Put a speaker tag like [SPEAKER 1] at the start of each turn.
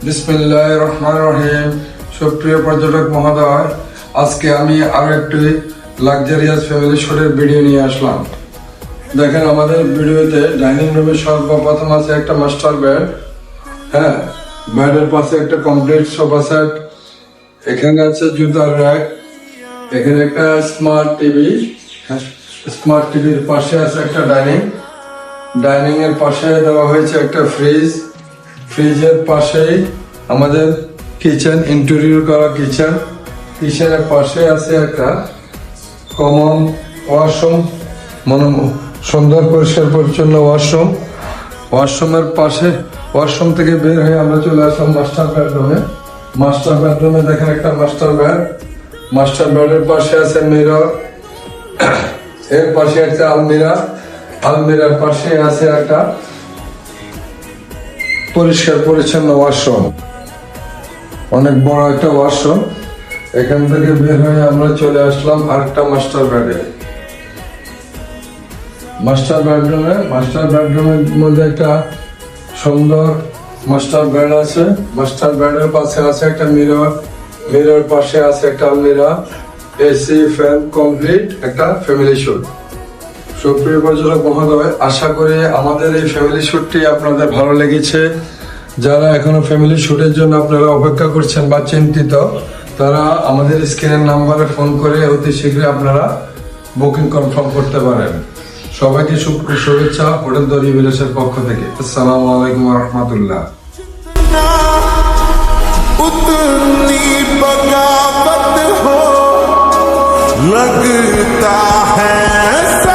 [SPEAKER 1] বিসমিল্লাহির রহমানির রহিম। সুপ্রিয় পর্যটক মহোদয়, আজকে আমি আরো একটি লাক্সারিয়াস ফ্যামিলি শুটের ভিডিও নিয়ে আসলাম। দেখেন, আমাদের ভিডিওতে ডাইনিং রুমের সর্বপ্রথম আছে একটা মাস্টার বেড। হ্যাঁ, বেডের পাশে একটা কমপ্লিট সোফা সেট, এখানে আছে জুতার র্যাক, এখানে একটা স্মার্ট টিভি। স্মার্ট টিভির পাশে আছে একটা ডাইনিং এর পাশে দেওয়া হয়েছে একটা ফ্রিজ। ফ্রিজের পাশেই আমাদের কিচেন, ইন্টেরিয়র করা কিচেনের পাশে আছে একটা কমন ওয়াশরুম, সুন্দর পরিষ্কার পরিচ্ছন্ন ওয়াশরুমের পাশে, ওয়াশরুম থেকে বের হয়ে আমরা চলে আসলাম মাস্টার বেডরুমে দেখেন একটা মাস্টার বেডের পাশে আছে মিরর, এর পাশে একটা আলমিরার পাশে আছে একটা পরিষ্কার পরিচ্ছন্ন ওয়াশরুম, অনেক বড় একটা ওয়াশরুম। এখান থেকে বের হয়ে আমরা চলে আসলাম আরেকটা মাস্টার বেডরুমের মধ্যে একটা সুন্দর মাস্টার বেড আছে। মাস্টার বেডের পাশে আছে একটা মিরর পাশে আছে একটা আলমিরা, এসি, ফ্যান, কমপ্লিট একটা ফ্যামিলি শুট। সুপ্রিয় পর্যটক মহোদয়, আশা করি আমাদের এই ফ্যামিলি শুটটি আপনাদের ভালো লেগেছে। যারা এখনো ফ্যামিলি শুটের জন্য আপনারা অপেক্ষা করছেন বা চিন্তিত, তারা আমাদের স্ক্রিনের নাম্বারে ফোন করে অতি শীঘ্রই আপনারা বুকিং কনফার্ম করতে পারেন। সবাইকে শুভেচ্ছা হোটেল দরিয়া বিলাসের পক্ষ থেকে। আসসালামু আলাইকুম ওয়া রাহমাতুল্লাহ।
[SPEAKER 2] उतनी बगावत हो लगता है।